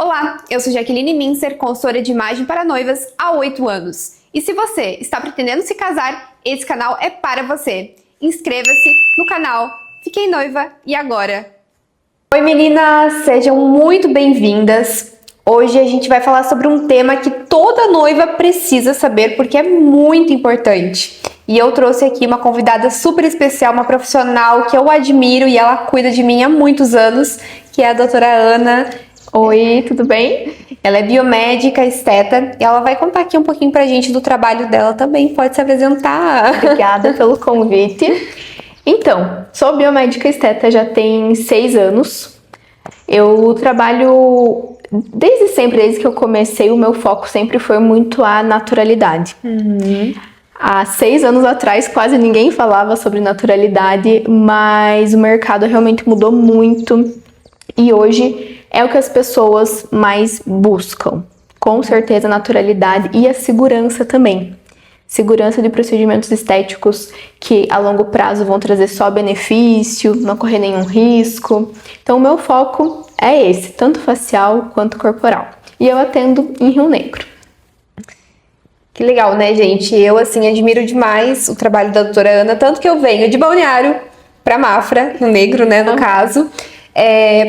Olá, eu sou Jaqueline Mincer, consultora de imagem para noivas há 8 anos. E se você está pretendendo se casar, esse canal é para você. Inscreva-se no canal Fiquei Noiva e Agora. Oi meninas, sejam muito bem-vindas. Hoje a gente vai falar sobre um tema que toda noiva precisa saber porque é muito importante. E eu trouxe aqui uma convidada super especial, uma profissional que eu admiro e ela cuida de mim há muitos anos, que é a doutora Ana. Oi, tudo bem? Ela é biomédica, esteta, e ela vai contar aqui um pouquinho pra gente do trabalho dela também. Pode se apresentar. Obrigada pelo convite. Então, sou biomédica esteta já tem 6 anos. Eu trabalho desde sempre, desde que eu comecei, o meu foco sempre foi muito a naturalidade. Há 6 anos atrás, quase ninguém falava sobre naturalidade, mas o mercado realmente mudou muito e hoje é o que as pessoas mais buscam. Com certeza a naturalidade e a segurança também. Segurança de procedimentos estéticos que a longo prazo vão trazer só benefício, não correr nenhum risco. Então o meu foco é esse, tanto facial quanto corporal. E eu atendo em Rio Negro. Que legal, né, gente? Eu, assim, admiro demais o trabalho da doutora Ana, tanto que eu venho de Balneário para Mafra, no Negro, né, no caso,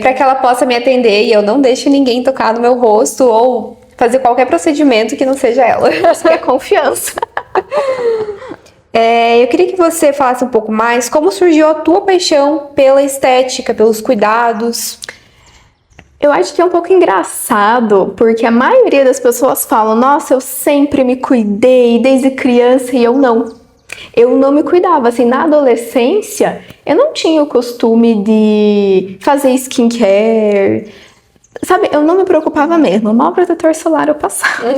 para que ela possa me atender e eu não deixe ninguém tocar no meu rosto ou fazer qualquer procedimento que não seja ela. Isso é confiança. Eu queria que você falasse um pouco mais como surgiu a tua paixão pela estética, pelos cuidados. Eu acho que é um pouco engraçado, porque a maioria das pessoas falam, nossa, eu sempre me cuidei desde criança e eu não. Eu não me cuidava, assim, na adolescência, eu não tinha o costume de fazer skincare, sabe, eu não me preocupava mesmo, mal protetor solar eu passava.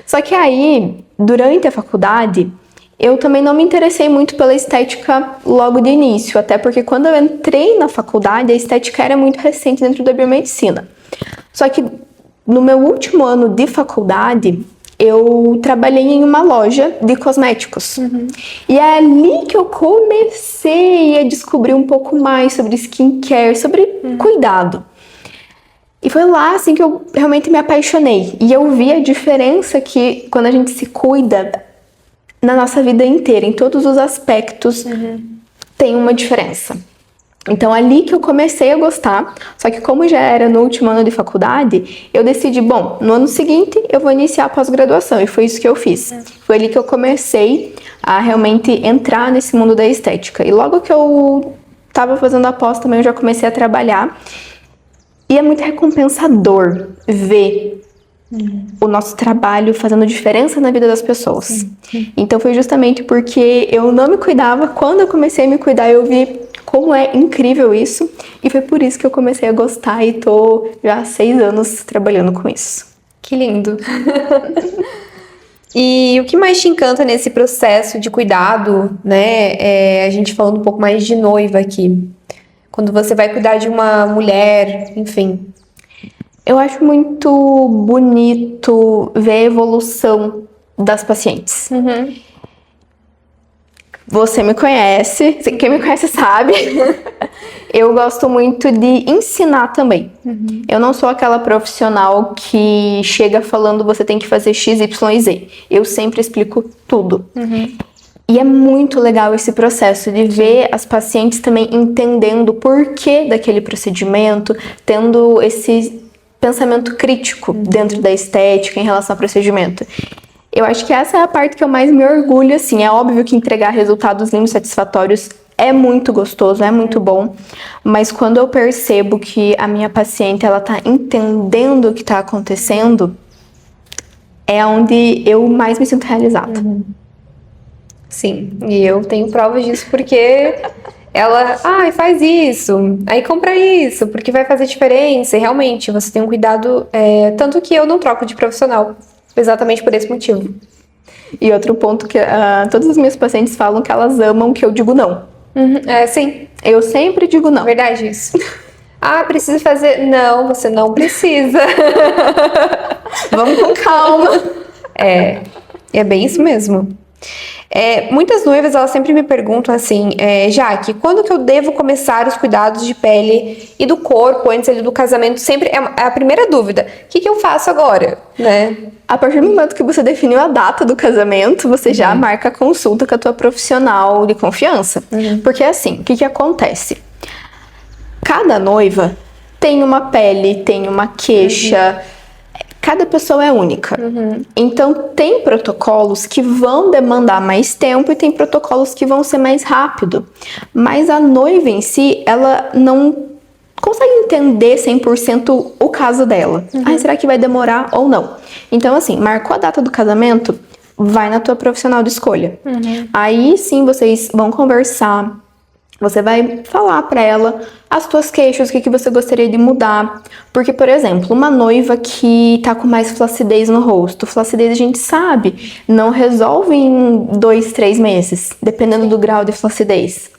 Só que aí, durante a faculdade, eu também não me interessei muito pela estética logo de início, até porque quando eu entrei na faculdade, a estética era muito recente dentro da biomedicina. Só que no meu último ano de faculdade, eu trabalhei em uma loja de cosméticos. E é ali que eu comecei a descobrir um pouco mais sobre skincare, sobre cuidado. E foi lá, assim, que eu realmente me apaixonei. E eu vi a diferença que, quando a gente se cuida na nossa vida inteira, em todos os aspectos, tem uma diferença. Então, ali que eu comecei a gostar, só que como já era no último ano de faculdade, eu decidi, bom, no ano seguinte eu vou iniciar a pós-graduação, e foi isso que eu fiz. Foi ali que eu comecei a realmente entrar nesse mundo da estética. E logo que eu estava fazendo a pós também, eu já comecei a trabalhar. E é muito recompensador ver o nosso trabalho fazendo diferença na vida das pessoas. Então foi justamente porque eu não me cuidava, quando eu comecei a me cuidar eu vi como é incrível isso, e foi por isso que eu comecei a gostar e tô já há 6 anos trabalhando com isso. Que lindo! E o que mais te encanta nesse processo de cuidado, né? A gente falando um pouco mais de noiva aqui. Quando você vai cuidar de uma mulher, enfim. Eu acho muito bonito ver a evolução das pacientes. Você me conhece, quem me conhece sabe. Eu gosto muito de ensinar também. Eu não sou aquela profissional que chega falando você tem que fazer X, Y e Z. Eu sempre explico tudo. E é muito legal esse processo de ver as pacientes também entendendo o porquê daquele procedimento, tendo esse pensamento crítico dentro da estética em relação ao procedimento. Eu acho que essa é a parte que eu mais me orgulho, assim. É óbvio que entregar resultados lindos, satisfatórios é muito gostoso, é muito bom, mas quando eu percebo que a minha paciente, ela tá entendendo o que tá acontecendo, é onde eu mais me sinto realizada. Sim, e eu tenho provas disso porque ela, faz isso, aí compra isso, porque vai fazer diferença. E realmente, você tem um cuidado, tanto que eu não troco de profissional, exatamente por esse motivo. E outro ponto que todas as minhas pacientes falam que elas amam que eu digo não. Sim. Eu sempre digo não. Verdade isso. Precisa fazer? Não, você não precisa. Vamos com calma. É bem isso mesmo. Muitas noivas, elas sempre me perguntam assim, Jaque, quando que eu devo começar os cuidados de pele e do corpo antes ali do casamento? Sempre é a primeira dúvida. O que eu faço agora, né? A partir do momento que você definiu a data do casamento, você já marca a consulta com a tua profissional de confiança. Porque assim, o que acontece? Cada noiva tem uma pele, tem uma queixa, cada pessoa é única. Então, tem protocolos que vão demandar mais tempo e tem protocolos que vão ser mais rápido. Mas a noiva em si, ela não consegue entender 100% o caso dela. Será que vai demorar ou não? Então, assim, marcou a data do casamento, vai na tua profissional de escolha. Aí sim, vocês vão conversar. Você vai falar pra ela as tuas queixas, o que você gostaria de mudar. Porque, por exemplo, uma noiva que tá com mais flacidez no rosto. Flacidez a gente sabe, não resolve em 2, 3 meses, dependendo do grau de flacidez.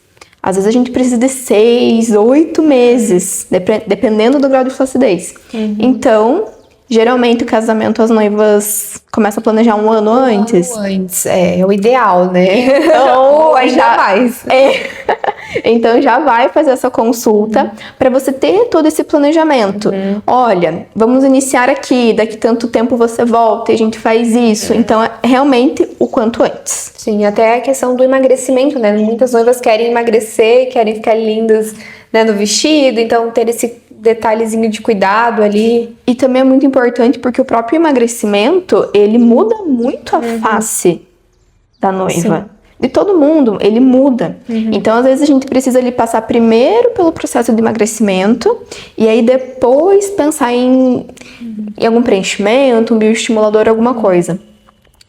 Às vezes a gente precisa de 6, 8 meses, dependendo do grau de flacidez. Então, geralmente o casamento as noivas começam a planejar um ano antes. É o ideal, né? Então, ainda mais. Então já vai fazer essa consulta para você ter todo esse planejamento. Olha, vamos iniciar aqui, daqui tanto tempo você volta e a gente faz isso. Então é realmente o quanto antes. Sim, até a questão do emagrecimento, né? Muitas noivas querem emagrecer, querem ficar lindas, né, no vestido, então ter esse detalhezinho de cuidado ali. E também é muito importante porque o próprio emagrecimento, ele muda muito a face da noiva. Sim. De todo mundo, ele muda. Então, às vezes, a gente precisa ali passar primeiro pelo processo de emagrecimento e aí depois pensar em algum preenchimento, um bioestimulador, alguma coisa.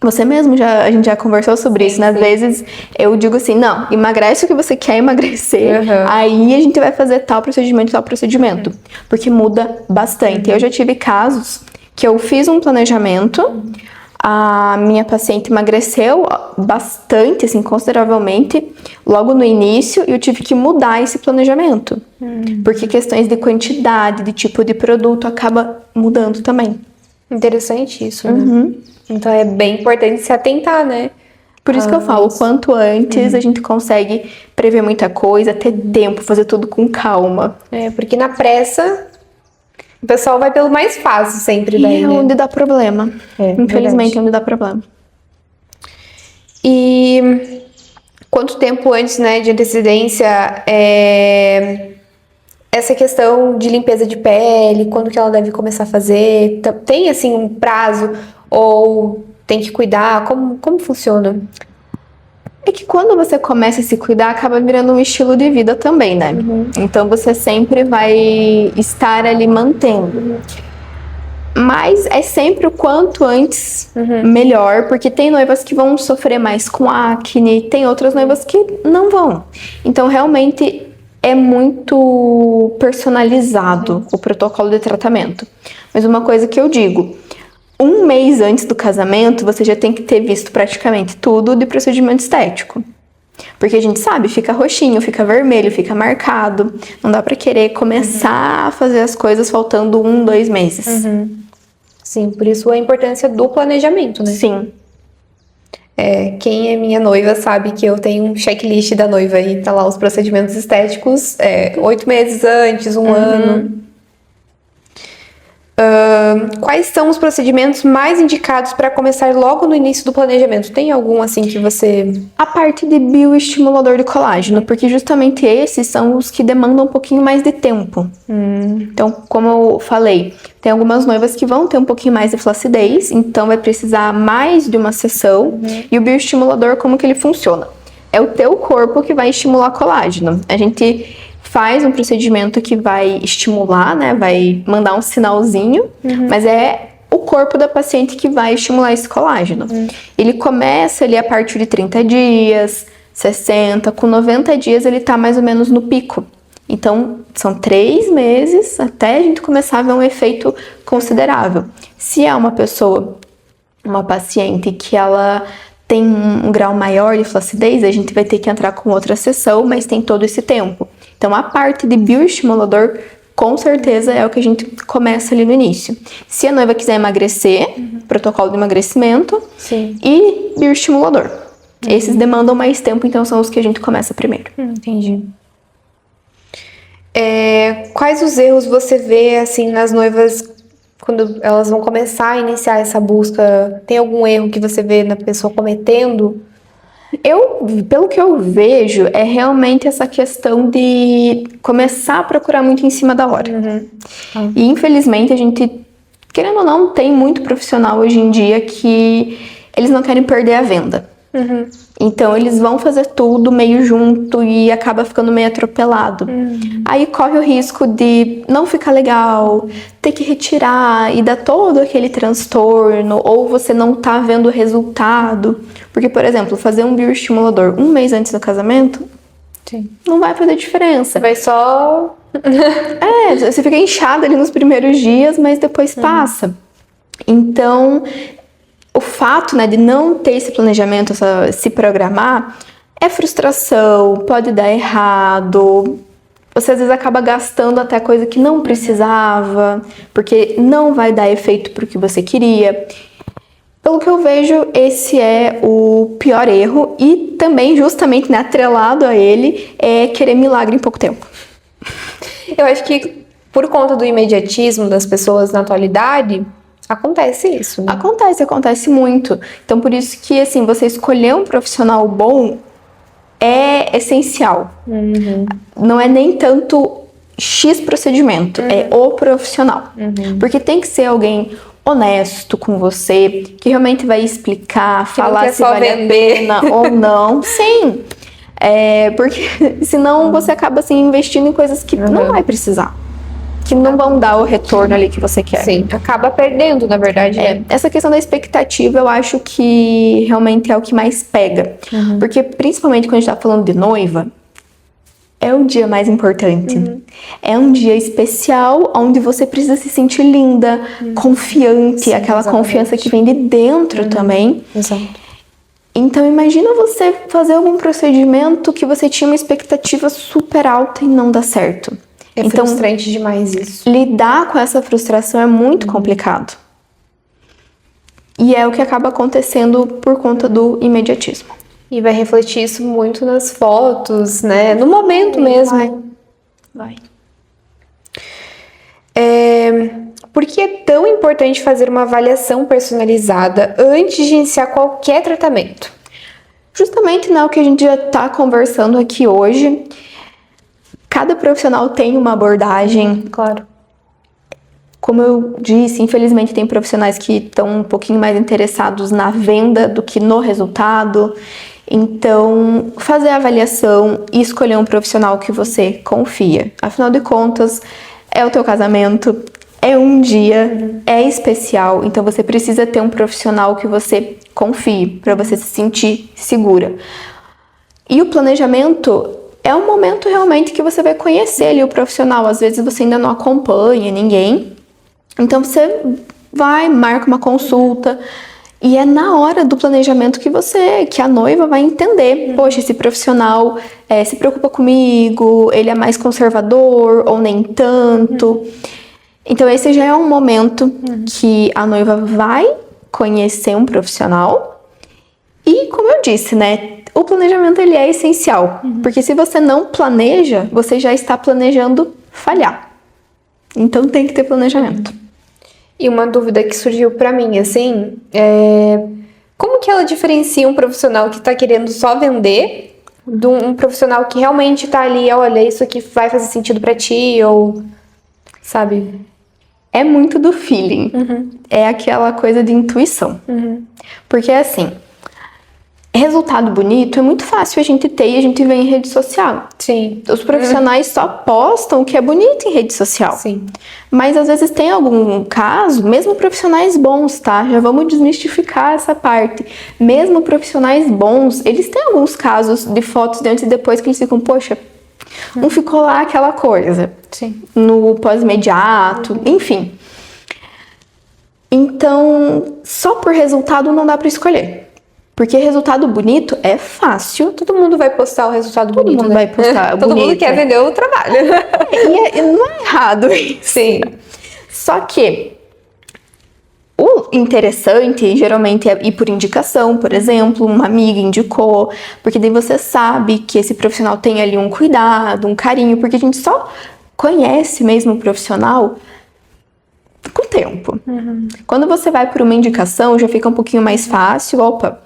Você mesmo, a gente já conversou sobre isso, né? Às vezes eu digo assim, não, emagrece o que você quer emagrecer, aí a gente vai fazer tal procedimento, porque muda bastante. Eu já tive casos que eu fiz um planejamento, a minha paciente emagreceu bastante, assim, consideravelmente, logo no início, e eu tive que mudar esse planejamento. Porque questões de quantidade, de tipo de produto, acaba mudando também. Interessante isso, né? Então é bem importante se atentar, né? Por isso que eu falo, quanto antes a gente consegue prever muita coisa, ter tempo, fazer tudo com calma. Porque na pressa, o pessoal vai pelo mais fácil sempre daí, é onde dá problema. Infelizmente, é onde dá problema. E quanto tempo antes, né, de antecedência, essa questão de limpeza de pele, quando que ela deve começar a fazer? Tem, assim, um prazo? Ou tem que cuidar? Como funciona? É que quando você começa a se cuidar, acaba virando um estilo de vida também, né? Então, você sempre vai estar ali mantendo. Mas é sempre o quanto antes melhor, porque tem noivas que vão sofrer mais com acne, tem outras noivas que não vão. Então, realmente, é muito personalizado o protocolo de tratamento. Mas uma coisa que eu digo, 1 mês antes do casamento, você já tem que ter visto praticamente tudo de procedimento estético. Porque a gente sabe, fica roxinho, fica vermelho, fica marcado. Não dá pra querer começar a fazer as coisas faltando 1, 2 meses. Sim, por isso a importância do planejamento, né? Sim. Quem é minha noiva sabe que eu tenho um checklist da noiva e tá lá os procedimentos estéticos 8 meses antes, 1 ano. Quais são os procedimentos mais indicados para começar logo no início do planejamento? Tem algum assim que você... A parte de bioestimulador de colágeno, porque justamente esses são os que demandam um pouquinho mais de tempo. Então, como eu falei, tem algumas noivas que vão ter um pouquinho mais de flacidez, então vai precisar mais de uma sessão. E o bioestimulador, como que ele funciona? É o teu corpo que vai estimular colágeno. A gente faz um procedimento que vai estimular, né? Vai mandar um sinalzinho, mas é o corpo da paciente que vai estimular esse colágeno. Ele começa ali a partir de 30 dias, 60, com 90 dias ele tá mais ou menos no pico. Então, são 3 meses até a gente começar a ver um efeito considerável. Se é uma pessoa, uma paciente que ela tem um grau maior de flacidez, a gente vai ter que entrar com outra sessão, mas tem todo esse tempo. Então, a parte de bioestimulador, com certeza, é o que a gente começa ali no início. Se a noiva quiser emagrecer, protocolo de emagrecimento e bioestimulador. Esses demandam mais tempo, então são os que a gente começa primeiro. Entendi. Quais os erros você vê, assim, nas noivas quando elas vão começar a iniciar essa busca? Tem algum erro que você vê na pessoa cometendo? Pelo que eu vejo, é realmente essa questão de começar a procurar muito em cima da hora. E infelizmente a gente, querendo ou não, tem muito profissional hoje em dia que eles não querem perder a venda. Então eles vão fazer tudo meio junto e acaba ficando meio atropelado. Aí corre o risco de não ficar legal, ter que retirar e dar todo aquele transtorno, ou você não tá vendo o resultado. Porque, por exemplo, fazer um bioestimulador 1 mês antes do casamento, não vai fazer diferença. Vai só... Você fica inchada ali nos primeiros dias, mas depois passa. Então, o fato, né, de não ter esse planejamento, se programar, é frustração, pode dar errado. Você às vezes acaba gastando até coisa que não precisava, porque não vai dar efeito pro que você queria. Pelo que eu vejo, esse é o pior erro e também, justamente, né, atrelado a ele, é querer milagre em pouco tempo. Eu acho que por conta do imediatismo das pessoas na atualidade, acontece isso, né? Acontece muito. Então, por isso que, assim, você escolher um profissional bom é essencial. Não é nem tanto X procedimento, é o profissional. Porque tem que ser alguém honesto com você, que realmente vai explicar, falar se vale a pena ou não. Sim, porque senão você acaba assim, investindo em coisas que não vai precisar, que não vão dar o retorno ali que você quer. Sim, acaba perdendo, na verdade. Essa questão da expectativa eu acho que realmente é o que mais pega. Porque principalmente quando a gente tá falando de noiva, é o dia mais importante. É um dia especial onde você precisa se sentir linda, confiante, sim, aquela confiança que vem de dentro também. Exato. Então imagina você fazer algum procedimento que você tinha uma expectativa super alta e não dá certo. Então, frustrante demais isso. Lidar com essa frustração é muito complicado. E é o que acaba acontecendo por conta do imediatismo. E vai refletir isso muito nas fotos, né? No momento mesmo. Vai. Por que é tão importante fazer uma avaliação personalizada antes de iniciar qualquer tratamento? Justamente, né, o que a gente já está conversando aqui hoje. Cada profissional tem uma abordagem. Claro. Como eu disse, infelizmente tem profissionais que estão um pouquinho mais interessados na venda do que no resultado. Então, fazer a avaliação e escolher um profissional que você confia. Afinal de contas, é o teu casamento, é um dia, é especial. Então, você precisa ter um profissional que você confie, para você se sentir segura. E o planejamento é um momento realmente que você vai conhecer ali o profissional. Às vezes você ainda não acompanha ninguém. Então, você vai, marca uma consulta. E é na hora do planejamento que a noiva vai entender. Poxa, esse profissional se preocupa comigo, ele é mais conservador ou nem tanto. Então esse já é um momento que a noiva vai conhecer um profissional. E como eu disse, né, o planejamento ele é essencial. Porque se você não planeja, você já está planejando falhar. Então tem que ter planejamento. E uma dúvida que surgiu pra mim, assim, como que ela diferencia um profissional que tá querendo só vender de um profissional que realmente tá ali, olha, isso aqui vai fazer sentido pra ti, ou, sabe? É muito do feeling. É aquela coisa de intuição. Porque assim, resultado bonito é muito fácil a gente ter e a gente vê em rede social. Sim. Os profissionais só postam o que é bonito em rede social. Sim. Mas às vezes tem algum caso, mesmo profissionais bons, tá? Já vamos desmistificar essa parte. Mesmo profissionais bons, eles têm alguns casos de fotos de antes e depois que eles ficam, poxa, não ficou lá aquela coisa. Sim. No pós-imediato, enfim. Então, só por resultado não dá pra escolher. Porque resultado bonito é fácil. Todo mundo vai postar o resultado bonito, Todo mundo vai postar Todo bonito. mundo quer vender o trabalho. E não é errado isso. Sim. Só que interessante, geralmente é ir por indicação, por exemplo, uma amiga indicou, porque daí você sabe que esse profissional tem ali um cuidado, um carinho, porque a gente só conhece mesmo o profissional com o tempo. Quando você vai por uma indicação, já fica um pouquinho mais fácil. Opa,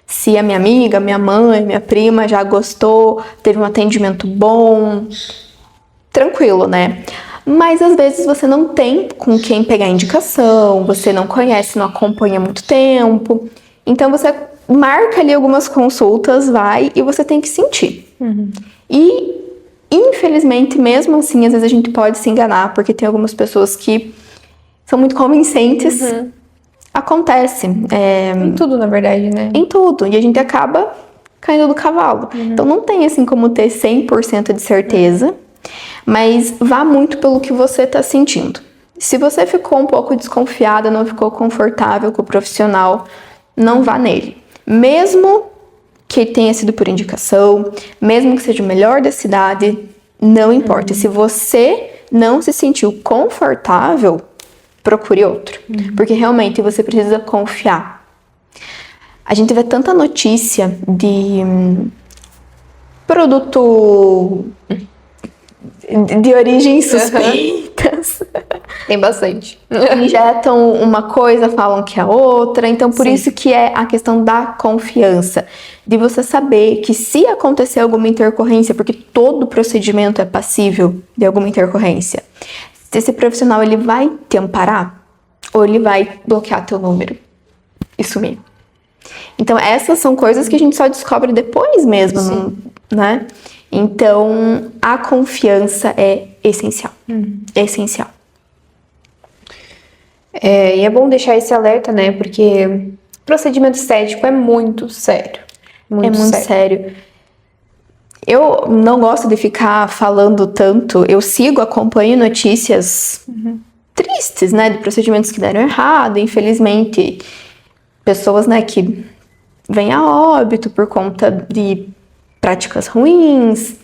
se a minha amiga, minha mãe, minha prima já gostou, teve um atendimento bom, tranquilo, né? Mas às vezes você não tem com quem pegar indicação, você não conhece, não acompanha há muito tempo. Então você marca ali algumas consultas, vai e você tem que sentir. E infelizmente, mesmo assim, às vezes a gente pode se enganar, porque tem algumas pessoas que são muito convincentes. Acontece. Em tudo, na verdade, né? Em tudo. E a gente acaba caindo do cavalo. Então não tem assim como ter 100% de certeza, mas vá muito pelo que você tá sentindo. Se você ficou um pouco desconfiada, não ficou confortável com o profissional, não vá nele. Mesmo que tenha sido por indicação, mesmo que seja o melhor da cidade, não importa. Se você não se sentiu confortável, procure outro. Porque realmente você precisa confiar. A gente vê tanta notícia de produto de origem suspeitas. Tem bastante. Injetam uma coisa, falam que é outra. Então, por isso que é a questão da confiança. De você saber que se acontecer alguma intercorrência, porque todo procedimento é passível de alguma intercorrência, se esse profissional ele vai te amparar ou ele vai bloquear teu número e sumir. Então, essas são coisas que a gente só descobre depois mesmo, né? Então, a confiança é essencial. É essencial. E é bom deixar esse alerta, né? Porque procedimento estético é muito sério. É muito sério. Eu não gosto de ficar falando tanto. Eu acompanho notícias tristes, né? De procedimentos que deram errado. Infelizmente, pessoas, né, que vêm a óbito por conta de práticas ruins.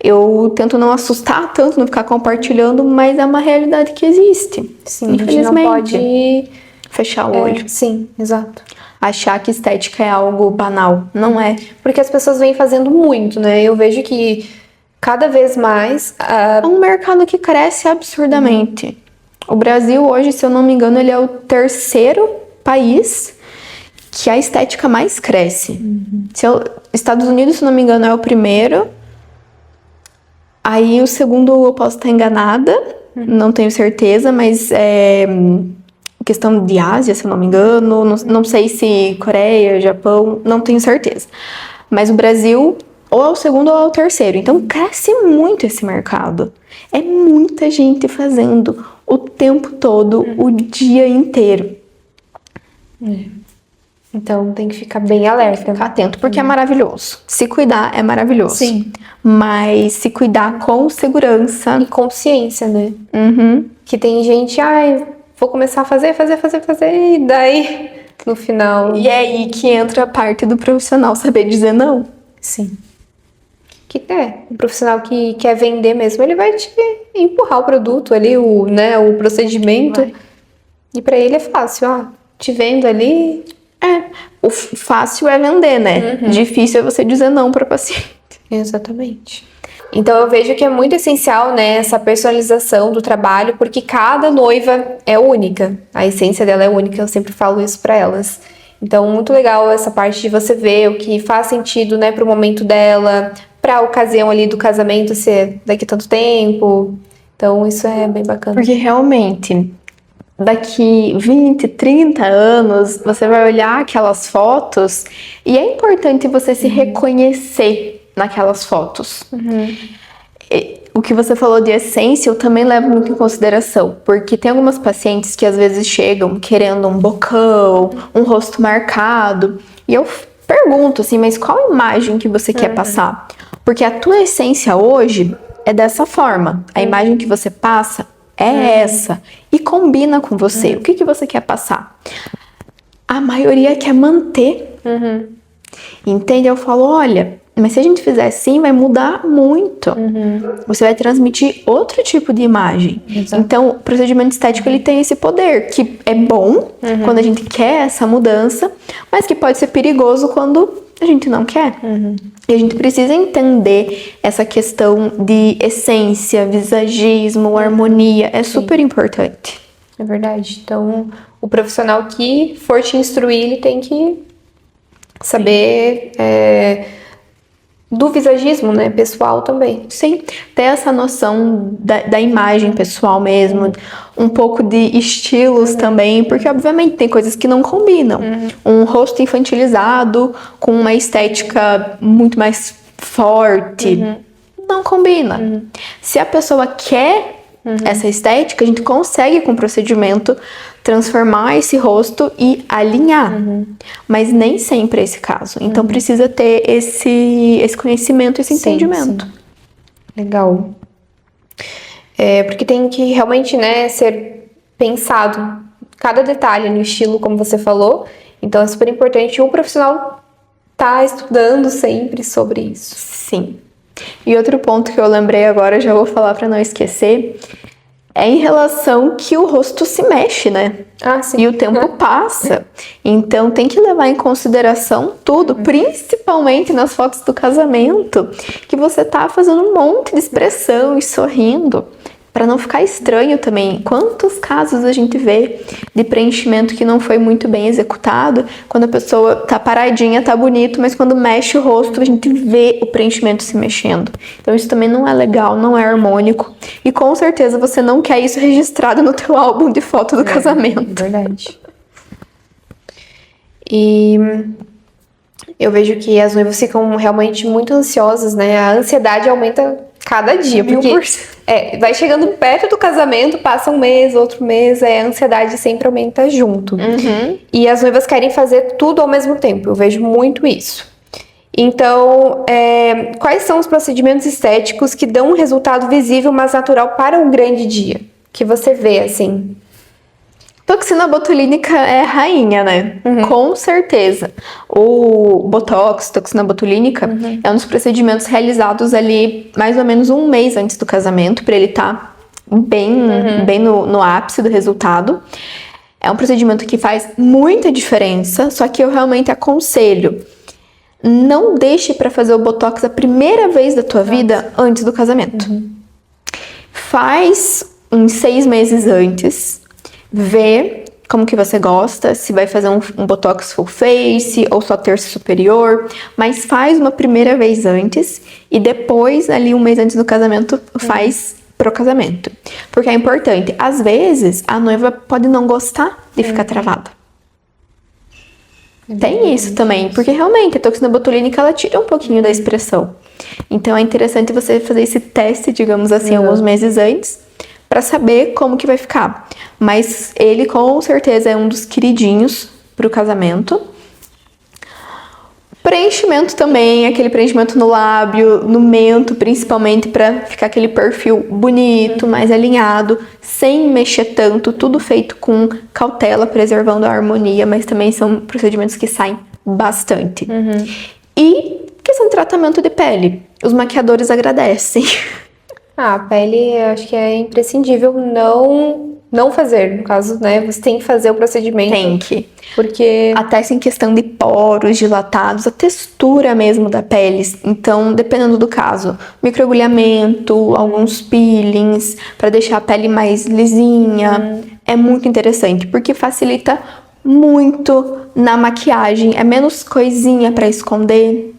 Eu tento não assustar tanto, não ficar compartilhando, mas é uma realidade que existe. Sim, a gente não pode fechar o olho. Sim, exato. Achar que estética é algo banal. Não é. Porque as pessoas vêm fazendo muito, né? Eu vejo que cada vez mais... É um mercado que cresce absurdamente. O Brasil hoje, se eu não me engano, ele é o terceiro país que a estética mais cresce. Estados Unidos, se não me engano, é o primeiro. Aí o segundo eu posso estar enganada, não tenho certeza, mas é questão de Ásia, se eu não me engano, não sei se Coreia, Japão, não tenho certeza. Mas o Brasil ou é o segundo ou é o terceiro, então cresce muito esse mercado. É muita gente fazendo o tempo todo, o dia inteiro. Então tem que ficar bem alerta. Ficar atento, porque é maravilhoso. Se cuidar é maravilhoso. Sim. Mas se cuidar com segurança. E consciência, né? Que tem gente, vou começar a fazer, e daí, no final... E é aí que entra a parte do profissional saber dizer não. Sim. O profissional que quer vender mesmo, ele vai te empurrar o produto ali, o procedimento. E pra ele é fácil, te vendo ali... O fácil é vender, né? Difícil é você dizer não para paciente. Exatamente. Então eu vejo que é muito essencial, né, essa personalização do trabalho, porque cada noiva é única. A essência dela é única, eu sempre falo isso para elas. Então muito legal essa parte de você ver o que faz sentido, né, pro momento dela, pra ocasião ali do casamento ser daqui a tanto tempo. Então isso é bem bacana. Porque realmente... daqui 20, 30 anos, você vai olhar aquelas fotos e é importante você se reconhecer naquelas fotos. O que você falou de essência, eu também levo muito em consideração, porque tem algumas pacientes que às vezes chegam querendo um bocão, um rosto marcado, e eu pergunto assim, mas qual imagem que você quer passar? Porque a tua essência hoje é dessa forma, a imagem que você passa é essa. E combina com você. O que você quer passar? A maioria quer manter. Entende? Eu falo, olha, Mas se a gente fizer assim, vai mudar muito. Você vai transmitir outro tipo de imagem. Exato. Então, o procedimento estético, ele tem esse poder, que é bom quando a gente quer essa mudança, mas que pode ser perigoso quando a gente não quer. E a gente precisa entender essa questão de essência, visagismo, harmonia. É super importante. É verdade. Então, o profissional que for te instruir, ele tem que saber do visagismo, né? Pessoal também. Sim, ter essa noção da imagem pessoal mesmo, um pouco de estilos também, porque obviamente tem coisas que não combinam. Um rosto infantilizado com uma estética muito mais forte, não combina. Se a pessoa quer essa estética, a gente consegue com o procedimento transformar esse rosto e alinhar. Mas nem sempre é esse caso. Então precisa ter esse conhecimento, esse entendimento. Sim. Legal. Porque tem que realmente, né, ser pensado cada detalhe no estilo, como você falou. Então é super importante o profissional tá estudando sempre sobre isso. Sim. E outro ponto que eu lembrei agora, já vou falar para não esquecer, é em relação que o rosto se mexe, né? Ah, sim. E o tempo passa. Então tem que levar em consideração tudo, principalmente nas fotos do casamento, que você tá fazendo um monte de expressão e sorrindo, para não ficar estranho também. Quantos casos a gente vê de preenchimento que não foi muito bem executado, quando a pessoa tá paradinha, tá bonito, mas quando mexe o rosto, a gente vê o preenchimento se mexendo. Então isso também não é legal, não é harmônico. E com certeza você não quer isso registrado no teu álbum de foto do casamento. Verdade. E eu vejo que as noivas ficam realmente muito ansiosas, né? A ansiedade aumenta cada dia, porque vai chegando perto do casamento, passa um mês, outro mês, a ansiedade sempre aumenta junto. E as noivas querem fazer tudo ao mesmo tempo, eu vejo muito isso. Então, quais são os procedimentos estéticos que dão um resultado visível, mas natural para um grande dia? Que você vê, assim? Toxina botulínica é rainha, né? Com certeza. O Botox, toxina botulínica, é um dos procedimentos realizados ali mais ou menos um mês antes do casamento, para ele estar bem no ápice do resultado. É um procedimento que faz muita diferença, só que eu realmente aconselho, não deixe para fazer o Botox a primeira vez da tua vida antes do casamento. Faz uns 6 meses antes, vê como que você gosta, se vai fazer um Botox full face ou só terço superior, mas faz uma primeira vez antes e depois, ali um mês antes do casamento, faz pro casamento. Porque é importante, às vezes a noiva pode não gostar de ficar travada. Tem isso também, porque realmente a toxina botulínica ela tira um pouquinho da expressão. Então é interessante você fazer esse teste, digamos assim, alguns meses antes, para saber como que vai ficar. Mas ele com certeza é um dos queridinhos pro casamento. Preenchimento também, aquele preenchimento no lábio, no mento, principalmente para ficar aquele perfil bonito, mais alinhado, sem mexer tanto, tudo feito com cautela, preservando a harmonia, mas também são procedimentos que saem bastante. E questão de tratamento de pele, os maquiadores agradecem. A pele, acho que é imprescindível não fazer, no caso, né? Você tem que fazer o procedimento. Tem que. Porque até em questão de poros dilatados, a textura mesmo da pele. Então, dependendo do caso, microagulhamento, alguns peelings, para deixar a pele mais lisinha. É muito interessante, porque facilita muito na maquiagem. É menos coisinha para esconder.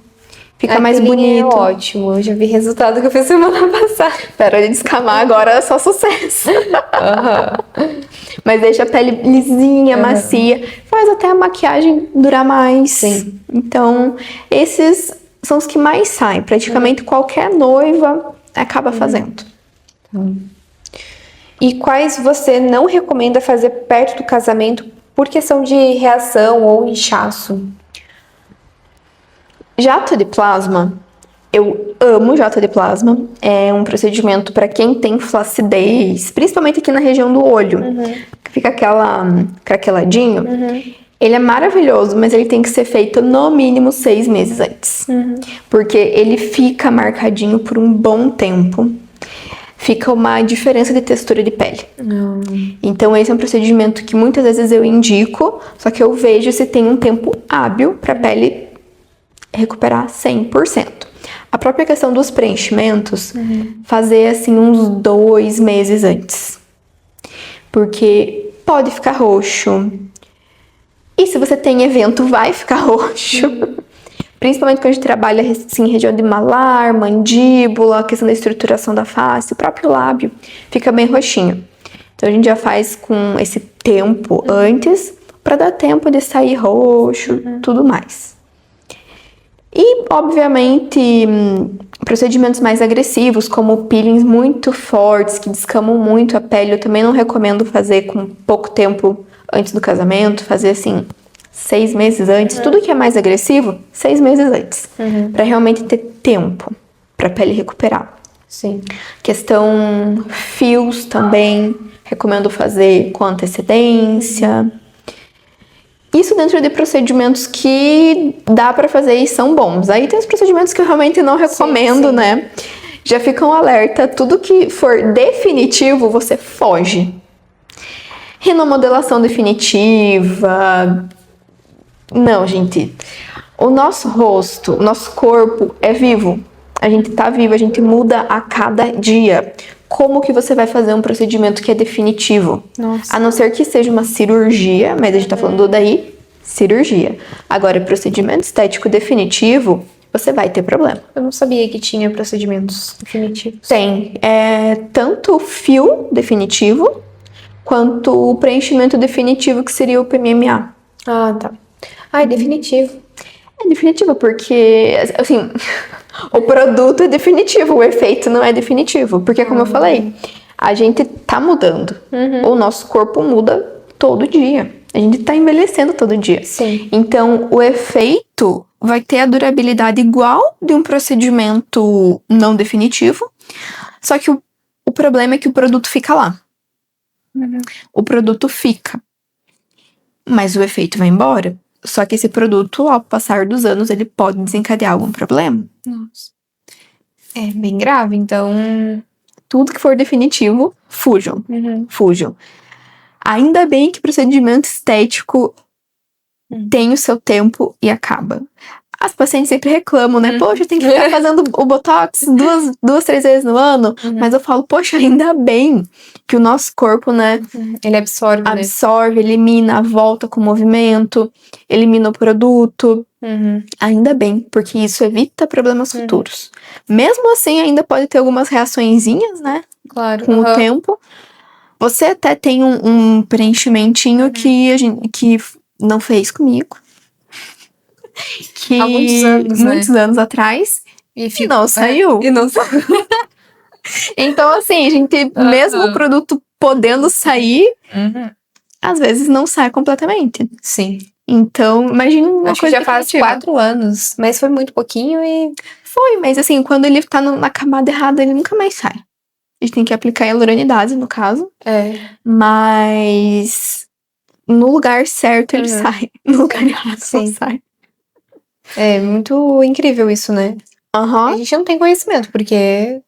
Fica mais bonito. É ótimo, eu já vi resultado que eu fiz semana passada. Para de descamar agora, é só sucesso. Mas deixa a pele lisinha, macia. Faz até a maquiagem durar mais. Sim. Então, esses são os que mais saem. Praticamente qualquer noiva acaba fazendo. E quais você não recomenda fazer perto do casamento por questão de reação ou inchaço? Jato de plasma, eu amo jato de plasma. É um procedimento para quem tem flacidez, principalmente aqui na região do olho. Que fica aquela craqueladinho. Ele é maravilhoso, mas ele tem que ser feito no mínimo 6 meses antes. Porque ele fica marcadinho por um bom tempo. Fica uma diferença de textura de pele. Então, esse é um procedimento que muitas vezes eu indico, só que eu vejo se tem um tempo hábil para a pele recuperar 100%. A própria questão dos preenchimentos, fazer assim uns 2 meses antes. Porque pode ficar roxo. E se você tem evento, vai ficar roxo. Principalmente quando a gente trabalha assim, em região de malar, mandíbula, a questão da estruturação da face, o próprio lábio fica bem roxinho. Então a gente já faz com esse tempo antes, para dar tempo de sair roxo, tudo mais. E, obviamente, procedimentos mais agressivos, como peelings muito fortes, que descamam muito a pele, eu também não recomendo fazer com pouco tempo antes do casamento, fazer assim 6 meses antes, tudo que é mais agressivo, 6 meses antes, para realmente ter tempo para a pele recuperar. Sim. Questão fios também, recomendo fazer com antecedência. Isso dentro de procedimentos que dá para fazer e são bons. Aí tem os procedimentos que eu realmente não recomendo, né? Já fica um alerta, tudo que for definitivo, você foge. Renomodelação definitiva. Não, gente. O nosso rosto, o nosso corpo é vivo. A gente tá vivo, a gente muda a cada dia. Como que você vai fazer um procedimento que é definitivo? Nossa. A não ser que seja uma cirurgia, mas a gente tá falando daí, cirurgia. Agora, procedimento estético definitivo, você vai ter problema. Eu não sabia que tinha procedimentos definitivos. Tem tanto o fio definitivo, quanto o preenchimento definitivo, que seria o PMMA. Ah, tá. Ah, é definitivo. É definitivo, porque, assim, o produto é definitivo, o efeito não é definitivo. Porque, como eu falei, a gente tá mudando. O nosso corpo muda todo dia. A gente tá envelhecendo todo dia. Sim. Então, o efeito vai ter a durabilidade igual de um procedimento não definitivo. Só que o problema é que o produto fica lá. O produto fica. Mas o efeito vai embora. Só que esse produto, ao passar dos anos, ele pode desencadear algum problema. Nossa. É bem grave, então. Tudo que for definitivo, fujam. Fujam. Ainda bem que procedimento estético tem o seu tempo e acaba. As pacientes sempre reclamam, né? Poxa, tem que ficar fazendo o Botox 2, 3 vezes no ano. Mas eu falo, poxa, ainda bem que o nosso corpo, né? Ele absorve, Absorve, elimina, volta com o movimento, elimina o produto. Ainda bem, porque isso evita problemas futuros. Mesmo assim, ainda pode ter algumas reaçõezinhas, né? Claro. Com o tempo. Você até tem um preenchimentinho que não fez comigo. Que Há muitos anos, né? muitos anos atrás. E não saiu. E não saiu. Então, assim, a gente, mesmo o produto podendo sair, às vezes não sai completamente. Sim. Então, imagina uma Acho coisa que já faz definitiva. 4 anos, mas foi muito pouquinho e... Foi, mas assim, quando ele tá na camada errada, ele nunca mais sai. A gente tem que aplicar hialuronidase, no caso. Mas no lugar certo ele sai. No lugar errado não sai. É muito incrível isso, né? A gente não tem conhecimento, porque...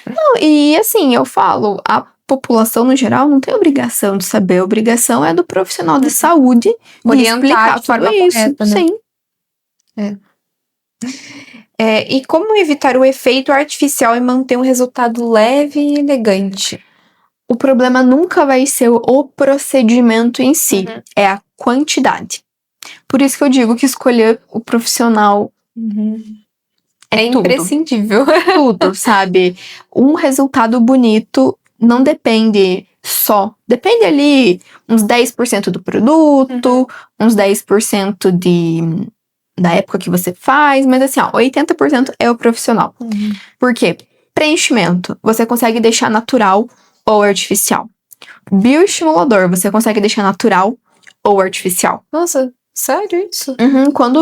Não, e assim, eu falo, a população no geral não tem obrigação de saber. A obrigação é do profissional de saúde de orientar explicar de forma tudo isso. correta, né? Sim. E como evitar o efeito artificial e manter um resultado leve e elegante? O problema nunca vai ser o procedimento em si, é a quantidade. Por isso que eu digo que escolher o profissional é tudo. Imprescindível. Tudo, sabe? Um resultado bonito não depende só. Depende ali uns 10% do produto, uns 10% da época que você faz, mas assim, 80% é o profissional. Por quê? Preenchimento, você consegue deixar natural ou artificial. Bioestimulador, você consegue deixar natural ou artificial. Nossa, sério isso? Quando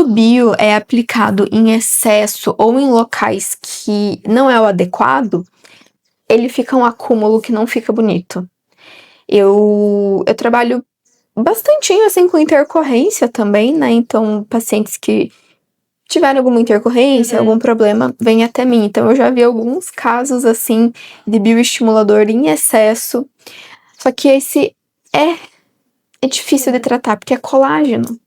o bio é aplicado em excesso ou em locais que não é o adequado, ele fica um acúmulo que não fica bonito. Eu trabalho bastantinho, assim, com intercorrência também, né? Então, pacientes que tiveram alguma intercorrência, algum problema, vêm até mim. Então, eu já vi alguns casos, assim, de bioestimulador em excesso. Só que esse é difícil de tratar, porque é colágeno.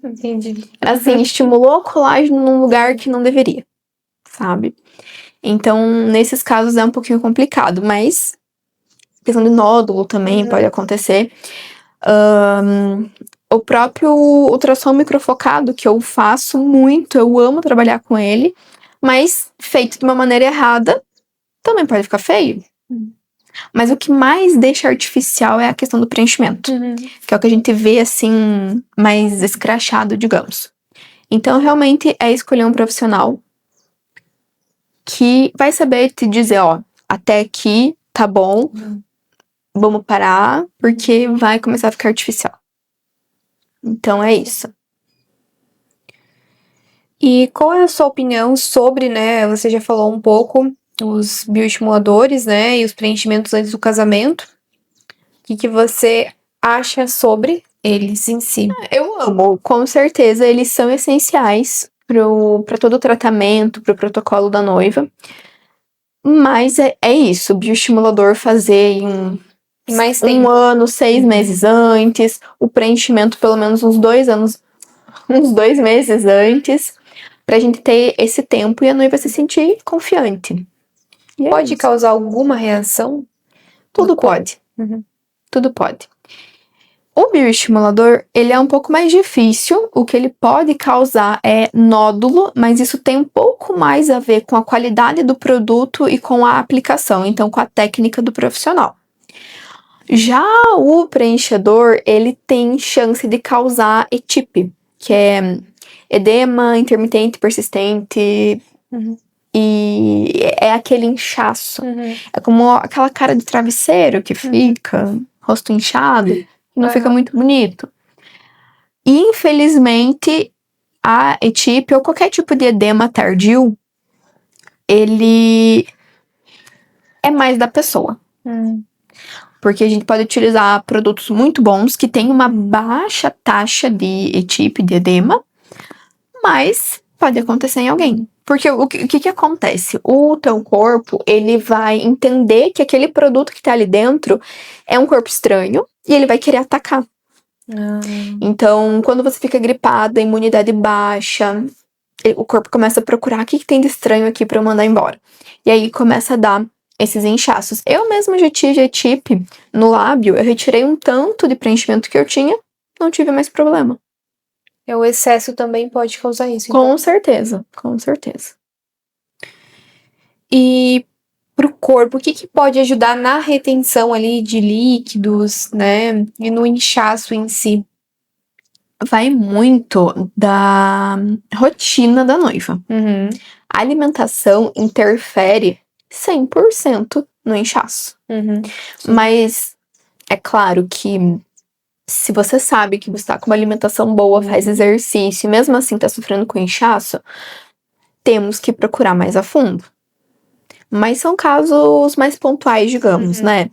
Entendi. Assim, estimulou o colágeno num lugar que não deveria, sabe? Então, nesses casos é um pouquinho complicado, mas questão de nódulo também pode acontecer. O próprio ultrassom microfocado, que eu faço muito, eu amo trabalhar com ele, mas feito de uma maneira errada, também pode ficar feio. Mas o que mais deixa artificial é a questão do preenchimento, que é o que a gente vê, assim, mais escrachado, digamos. Então, realmente, é escolher um profissional que vai saber te dizer, ó, até aqui tá bom, vamos parar, porque vai começar a ficar artificial. Então, é isso. E qual é a sua opinião sobre, né, você já falou um pouco, os bioestimuladores, né, e os preenchimentos antes do casamento. O que você acha sobre eles em si? Eu amo, com certeza, eles são essenciais para todo o tratamento, para o protocolo da noiva. Mas é isso, o bioestimulador fazer em Mais um tempo. ano, 6 meses antes, o preenchimento pelo menos uns 2 anos, uns 2 meses antes, pra gente ter esse tempo e a noiva se sentir confiante. E é Pode isso. causar alguma reação? Tudo pode. Tudo pode. O bioestimulador, ele é um pouco mais difícil. O que ele pode causar é nódulo, mas isso tem um pouco mais a ver com a qualidade do produto e com a aplicação, então com a técnica do profissional. Já o preenchedor, ele tem chance de causar ETIP, que é edema intermitente persistente, e é aquele inchaço. É como aquela cara de travesseiro que fica, rosto inchado, e não fica muito bonito. E, infelizmente, a ETIP ou qualquer tipo de edema tardio, ele é mais da pessoa. Porque a gente pode utilizar produtos muito bons que têm uma baixa taxa de ETIP, de edema, mas pode acontecer em alguém. Porque o que acontece? O teu corpo, ele vai entender que aquele produto que tá ali dentro é um corpo estranho e ele vai querer atacar. Então, quando você fica gripada, imunidade baixa, o corpo começa a procurar o que tem de estranho aqui pra eu mandar embora. E aí começa a dar esses inchaços. Eu mesma já tive ETIP no lábio, eu retirei um tanto de preenchimento que eu tinha, não tive mais problema. O excesso também pode causar isso. Com certeza, com certeza. E pro corpo, o que pode ajudar na retenção ali de líquidos, né? E no inchaço em si? Vai muito da rotina da noiva. A alimentação interfere 100% no inchaço. Mas é claro que se você sabe que você tá com uma alimentação boa, faz exercício, e mesmo assim tá sofrendo com inchaço, temos que procurar mais a fundo. Mas são casos mais pontuais, digamos, né?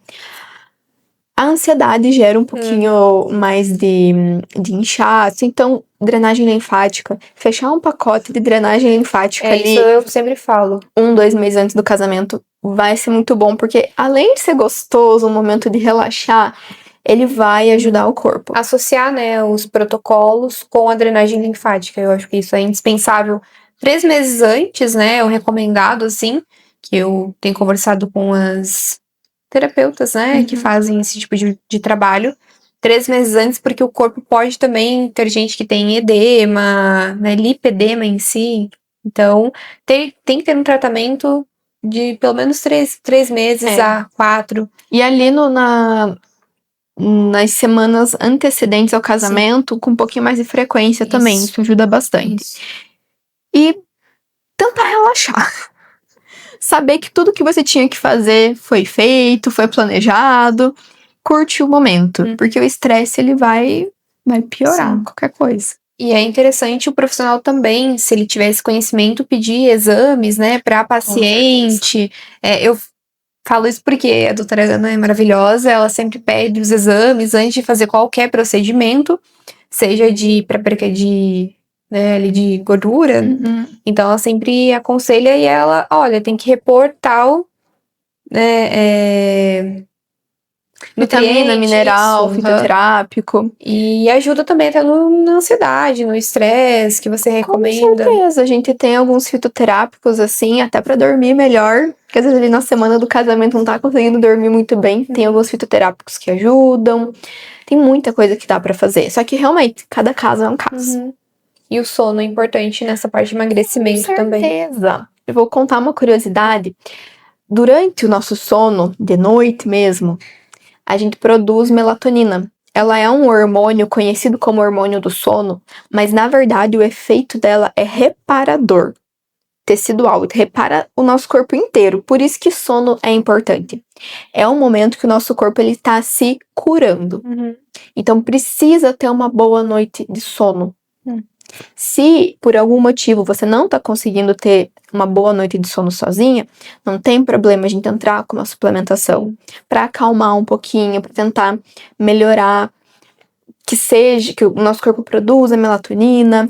A ansiedade gera um pouquinho mais de inchaço, então drenagem linfática, fechar um pacote de drenagem linfática ali. Isso eu sempre falo. 1-2 meses antes do casamento vai ser muito bom, porque além de ser gostoso, um momento de relaxar, ele vai ajudar o corpo. Associar, né, os protocolos com a drenagem linfática, eu acho que isso é indispensável. 3 meses antes, né, é o recomendado, assim, que eu tenho conversado com as terapeutas, né, que fazem esse tipo de trabalho. 3 meses antes, porque o corpo pode também ter gente que tem edema, né, lipedema em si. Então, tem que ter um tratamento de pelo menos 3 meses a 4. E ali nas semanas antecedentes ao casamento, com um pouquinho mais de frequência também, isso ajuda bastante. E tentar relaxar. Saber que tudo que você tinha que fazer foi feito, foi planejado. Curte o momento, porque o estresse ele vai piorar qualquer coisa. E é interessante o profissional também, se ele tiver esse conhecimento, pedir exames, né, para paciente. Eu Falo isso porque a doutora Ana é maravilhosa, ela sempre pede os exames antes de fazer qualquer procedimento, seja para perca de, né, ali de gordura. Então ela sempre aconselha e ela, olha, tem que repor tal, né, Vitamina, nutriente, mineral, isso, fitoterápico. E ajuda também até na ansiedade, no estresse que você recomenda. Com certeza, a gente tem alguns fitoterápicos assim, até pra dormir melhor, porque às vezes ali na semana do casamento não tá conseguindo dormir muito bem. Tem alguns fitoterápicos que ajudam. Tem muita coisa que dá pra fazer. Só que realmente, cada caso é um caso. E o sono é importante nessa parte de emagrecimento também. Com certeza. Eu vou contar uma curiosidade. Durante o nosso sono, de noite mesmo, a gente produz melatonina. Ela é um hormônio conhecido como hormônio do sono, mas na verdade o efeito dela é reparador tecidual, repara o nosso corpo inteiro. Por isso que sono é importante. É um momento que o nosso corpo ele tá se curando. Então precisa ter uma boa noite de sono. Se por algum motivo você não tá conseguindo ter uma boa noite de sono sozinha, não tem problema a gente entrar com uma suplementação para acalmar um pouquinho, para tentar melhorar, que o nosso corpo produza melatonina,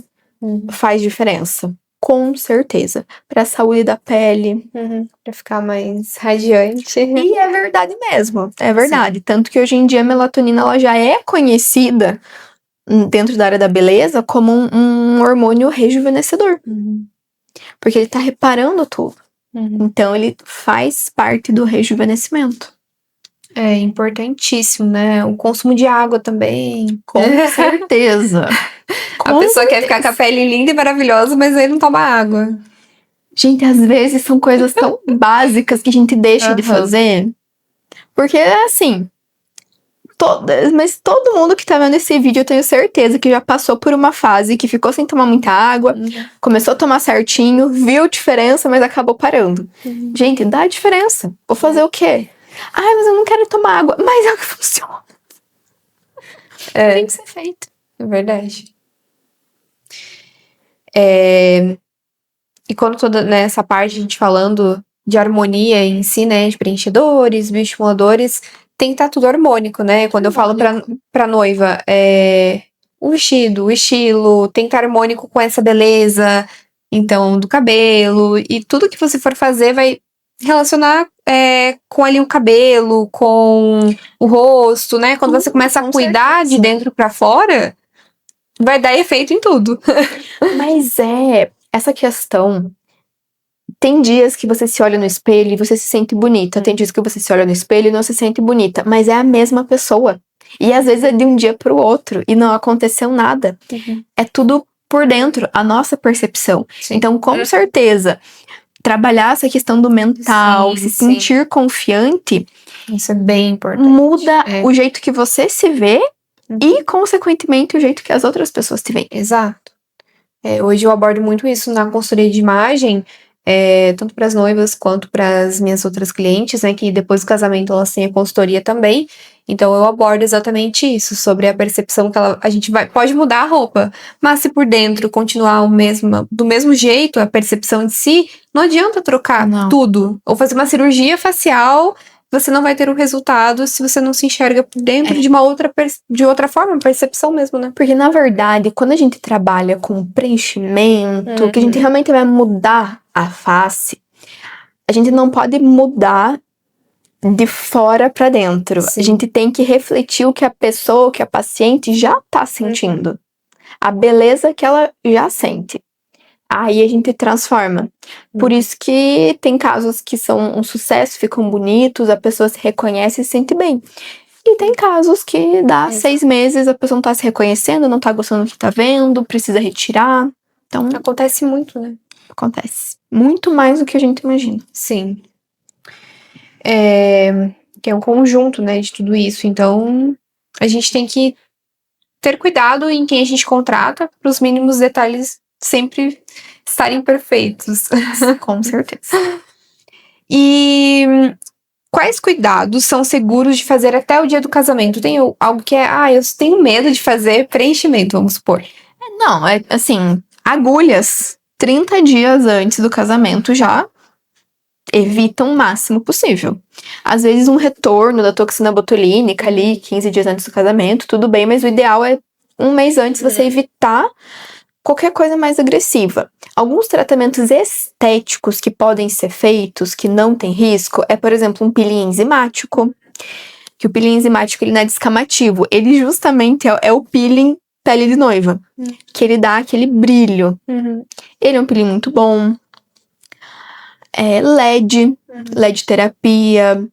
faz diferença. Com certeza. Para a saúde da pele. Para ficar mais radiante. E é verdade mesmo. É verdade. Sim. Tanto que hoje em dia a melatonina ela já é conhecida dentro da área da beleza como um hormônio rejuvenescedor. Porque ele tá reparando tudo. Então ele faz parte do rejuvenescimento. É importantíssimo, né? O consumo de água também. Com certeza. A pessoa quer ficar com a pele linda e maravilhosa, mas aí não toma água. Gente, às vezes são coisas tão básicas que a gente deixa de fazer. Porque, assim, mas todo mundo que tá vendo esse vídeo, eu tenho certeza que já passou por uma fase que ficou sem tomar muita água, começou a tomar certinho, viu diferença, mas acabou parando. Gente, dá diferença. Vou fazer o quê? Ai, mas eu não quero tomar água. Mas é o que funciona. Tem que ser feito. É verdade. E quando toda nessa parte a gente falando de harmonia em si, né, de preenchedores, bioestimuladores, tem que estar tudo harmônico, né? Quando eu falo pra noiva, o vestido, o estilo, tem que estar harmônico com essa beleza, então, do cabelo, e tudo que você for fazer vai relacionar com ali o cabelo, com o rosto, né? Quando você começa a cuidar de dentro pra fora, vai dar efeito em tudo. Mas essa questão. Tem dias que você se olha no espelho e você se sente bonita. Tem dias que você se olha no espelho e não se sente bonita. Mas é a mesma pessoa. E às vezes é de um dia pro outro e não aconteceu nada. É tudo por dentro, a nossa percepção. Então, com certeza, trabalhar essa questão do mental, se sentir confiante. Isso é bem importante. Muda o jeito que você se vê e, consequentemente, o jeito que as outras pessoas te veem. Exato. Hoje eu abordo muito isso na consultoria de imagem, tanto para as noivas quanto para as minhas outras clientes, né, que depois do casamento elas têm a consultoria também. Então eu abordo exatamente isso, sobre a percepção que a gente pode mudar a roupa, mas se por dentro continuar do mesmo jeito, a percepção de si, não adianta trocar tudo. Ou fazer uma cirurgia facial, você não vai ter um resultado se você não se enxerga por dentro de outra forma, percepção mesmo, né? Porque, na verdade, quando a gente trabalha com preenchimento, que a gente realmente vai mudar a face, a gente não pode mudar de fora pra dentro. A gente tem que refletir o que a pessoa, o que a paciente já tá sentindo. A beleza que ela já sente. Aí a gente transforma. Por isso que tem casos que são um sucesso, ficam bonitos, a pessoa se reconhece e se sente bem. E tem casos que dá 6 meses, a pessoa não tá se reconhecendo, não tá gostando do que tá vendo, precisa retirar. Então, acontece muito, né? Acontece. Muito mais do que a gente imagina. Sim. Que é um conjunto, né, de tudo isso. Então, a gente tem que ter cuidado em quem a gente contrata, para os mínimos detalhes sempre estarem perfeitos. Com certeza. E quais cuidados são seguros de fazer até o dia do casamento? Tem algo que eu tenho medo de fazer preenchimento, vamos supor. Não, assim, agulhas 30 dias antes do casamento já evita o máximo possível. Às vezes um retorno da toxina botulínica ali, 15 dias antes do casamento, tudo bem, mas o ideal é um mês antes você evitar qualquer coisa mais agressiva. Alguns tratamentos estéticos que podem ser feitos, que não tem risco, é, por exemplo, um peeling enzimático, que o peeling enzimático ele não é descamativo, ele justamente é o peeling pele de noiva, que ele dá aquele brilho. Ele é um peeling muito bom. LED terapia,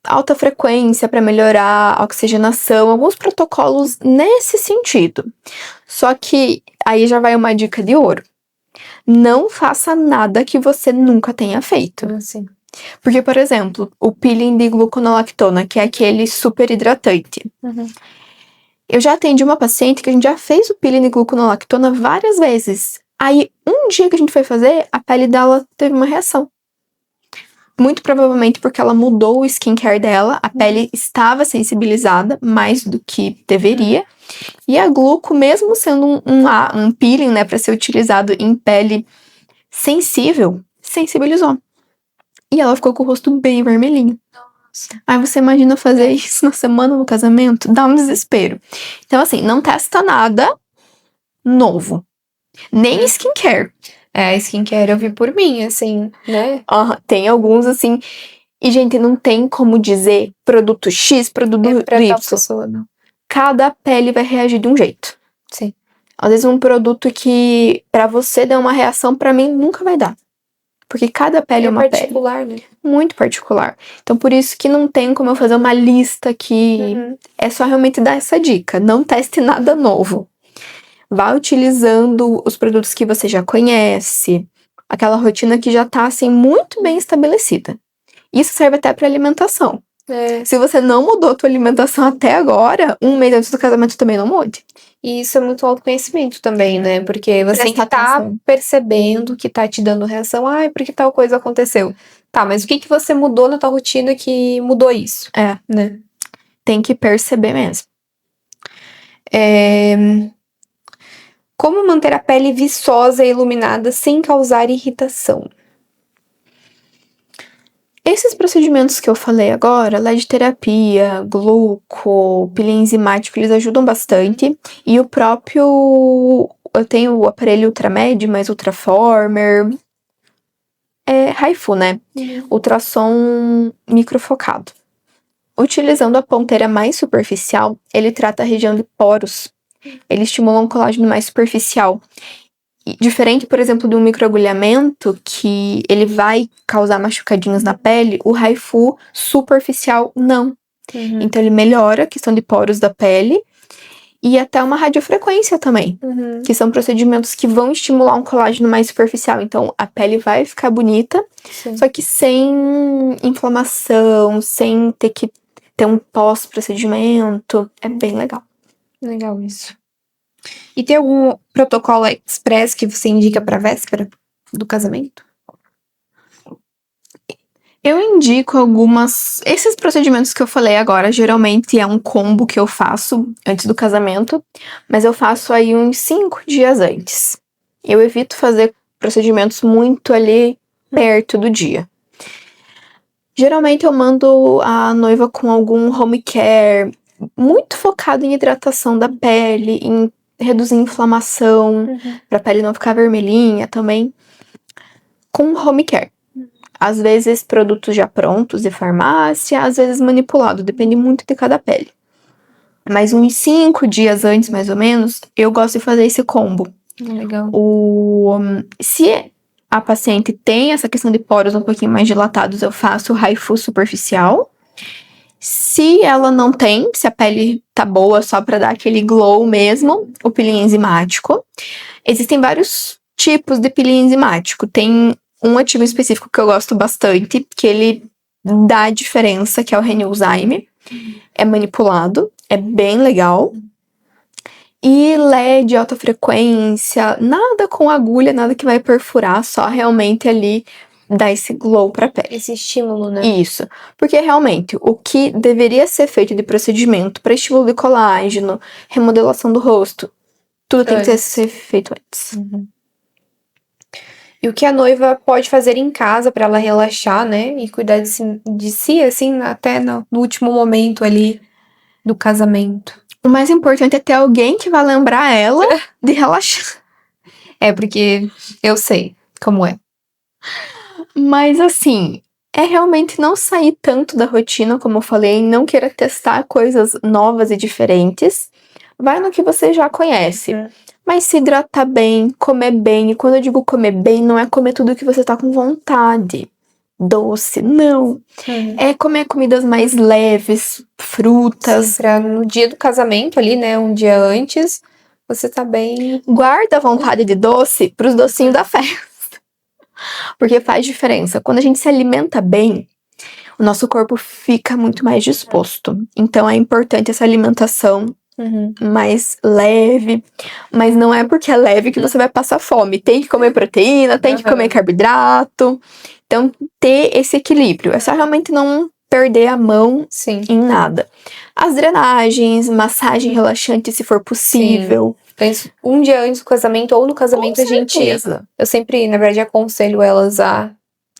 alta frequência para melhorar a oxigenação, alguns protocolos nesse sentido. Só que aí já vai uma dica de ouro. Não faça nada que você nunca tenha feito. Assim. Porque, por exemplo, o peeling de gluconolactona, que é aquele super hidratante. Eu já atendi uma paciente que a gente já fez o peeling de gluconolactona várias vezes. Aí, um dia que a gente foi fazer, a pele dela teve uma reação. Muito provavelmente porque ela mudou o skincare dela, a pele estava sensibilizada mais do que deveria. E a gluco, mesmo sendo um peeling, né, para ser utilizado em pele sensível, sensibilizou. E ela ficou com o rosto bem vermelhinho. Aí você imagina fazer isso na semana do casamento? Dá um desespero. Então, assim, não testa nada novo. Nem skincare. Skincare eu vi por mim, assim, né? Tem alguns, assim... E, gente, não tem como dizer produto X, produto Pra tal Y. pessoa, não. Cada pele vai reagir de um jeito. Sim. Às vezes um produto que pra você dá uma reação, pra mim nunca vai dar. Porque cada pele é uma particular, pele. Né? Muito particular. Então, por isso que não tem como eu fazer uma lista que... É só realmente dar essa dica. Não teste nada novo. Vá utilizando os produtos que você já conhece. Aquela rotina que já tá, assim, muito bem estabelecida. Isso serve até pra alimentação. Se você não mudou a tua alimentação até agora, um mês antes do casamento também não mude. E isso é muito autoconhecimento também, né? Porque você tem que tá percebendo que tá te dando reação. Ai, porque tal coisa aconteceu. Tá, mas o que que você mudou na tua rotina que mudou isso? Né? Tem que perceber mesmo. Como manter a pele viçosa e iluminada sem causar irritação? Esses procedimentos que eu falei agora, LED terapia, gluco, peeling enzimático, eles ajudam bastante. E o próprio... Eu tenho o aparelho Ultramed, mais Ultraformer. HIFU, né? Ultrassom microfocado. Utilizando a ponteira mais superficial, ele trata a região de poros. Ele estimula um colágeno mais superficial. Diferente, por exemplo, de um microagulhamento, que ele vai causar machucadinhos na pele, o HIFU superficial não. Então ele melhora a questão de poros da pele e até uma radiofrequência também, que são procedimentos que vão estimular um colágeno mais superficial. Então a pele vai ficar bonita, só que sem inflamação, sem ter que ter um pós-procedimento. É bem legal. Legal isso. E tem algum protocolo express que você indica pra véspera do casamento? Eu indico algumas... Esses procedimentos que eu falei agora, geralmente é um combo que eu faço antes do casamento, mas eu faço aí uns 5 dias antes. Eu evito fazer procedimentos muito ali perto do dia. Geralmente eu mando a noiva com algum home care muito focado em hidratação da pele, em reduzir inflamação, pra pele não ficar vermelhinha também, com home care. Às vezes produtos já prontos de farmácia, às vezes manipulado, depende muito de cada pele. Mas uns 5 dias antes, mais ou menos, eu gosto de fazer esse combo. Legal. Se a paciente tem essa questão de poros um pouquinho mais dilatados, eu faço o HIFU superficial. Se ela não tem, se a pele tá boa só pra dar aquele glow mesmo, o peeling enzimático. Existem vários tipos de peeling enzimático. Tem um ativo específico que eu gosto bastante, que ele dá diferença, que é o Renilzyme. É manipulado, é bem legal. E LED, alta frequência, nada com agulha, nada que vai perfurar, só realmente ali dar esse glow pra pele. Esse estímulo, né? Isso, porque realmente o que deveria ser feito de procedimento para estímulo de colágeno, remodelação do rosto, tudo tem que ser feito antes. E o que a noiva pode fazer em casa para ela relaxar, né? E cuidar de si, assim, até no último momento ali do casamento. O mais importante é ter alguém que vai lembrar ela de relaxar. É, porque eu sei como é. Mas assim, é realmente não sair tanto da rotina, como eu falei, não queira testar coisas novas e diferentes. Vai no que você já conhece. Mas se hidratar bem, comer bem. E quando eu digo comer bem, não é comer tudo que você tá com vontade. Doce, não. É comer comidas mais leves, frutas. Sim, pra no dia do casamento ali, né? Um dia antes, você tá bem. Guarda a vontade de doce pros docinhos da festa. Porque faz diferença. Quando a gente se alimenta bem, o nosso corpo fica muito mais disposto. Então é importante essa alimentação mais leve. Mas não é porque é leve que você vai passar fome. Tem que comer proteína, tem que comer carboidrato. Então, ter esse equilíbrio. É só realmente não perder a mão em nada. As drenagens, massagem relaxante se for possível. Então, um dia antes do casamento ou no casamento eu sempre, na verdade, aconselho elas a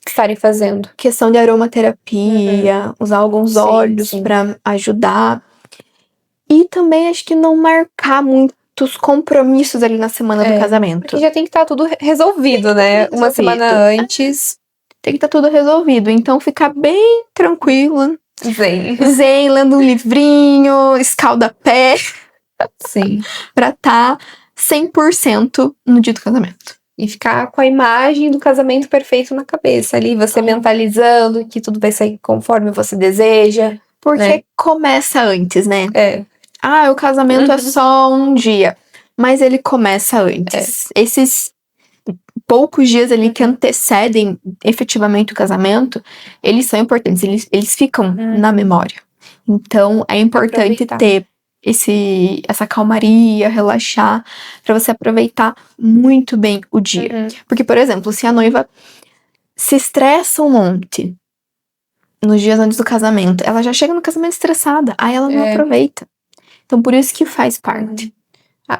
estarem fazendo. Questão de aromaterapia, usar alguns óleos pra ajudar. E também acho que não marcar muitos compromissos ali na semana do casamento. Porque já tem que estar tudo resolvido, né? Uma semana antes. Tem que estar tudo resolvido. Então, ficar bem tranquila. Zen, lendo um livrinho, escalda-pé. Sim. Pra estar 100% no dia do casamento. E ficar com a imagem do casamento perfeito na cabeça ali. Você mentalizando que tudo vai sair conforme você deseja. Porque começa antes, né? O casamento é Uhum. só um dia. Mas ele começa antes. Esses poucos dias ali que antecedem efetivamente o casamento, eles são importantes. Eles ficam na memória. Então, é importante Aproveitar. ter essa calmaria, relaxar, pra você aproveitar muito bem o dia. Porque, por exemplo, se a noiva se estressa um monte nos dias antes do casamento, ela já chega no casamento estressada, aí ela não aproveita. Então, por isso que faz parte.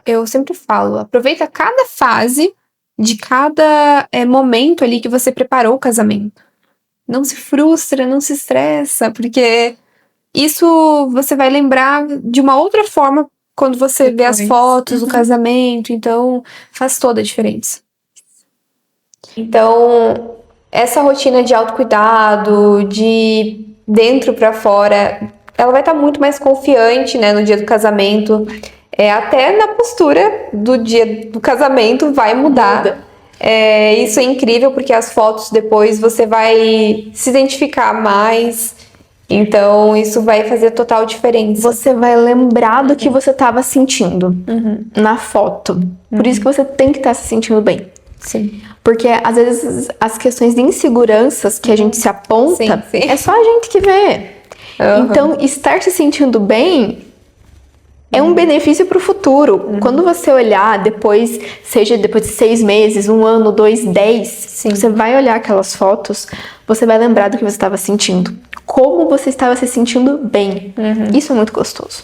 Eu sempre falo, aproveita cada fase de cada momento ali que você preparou o casamento. Não se frustra, não se estressa, porque isso você vai lembrar de uma outra forma quando você vê as fotos do casamento. Então, faz toda a diferença. Então, essa rotina de autocuidado, de dentro pra fora, ela vai estar muito mais confiante, né, no dia do casamento. Até na postura do dia do casamento vai mudar. Isso é incrível, porque as fotos depois você vai se identificar mais. Então, isso vai fazer total diferença. Você vai lembrar do que você estava sentindo na foto. Por isso que você tem que estar se sentindo bem. Sim. Porque, às vezes, as questões de inseguranças que a gente se aponta, Sim. é só a gente que vê. Então, estar se sentindo bem é um benefício pro futuro. Quando você olhar depois, seja depois de 6 meses, 1 ano, 2, 10, você vai olhar aquelas fotos, você vai lembrar do que você estava sentindo. Como você estava se sentindo bem. Isso é muito gostoso.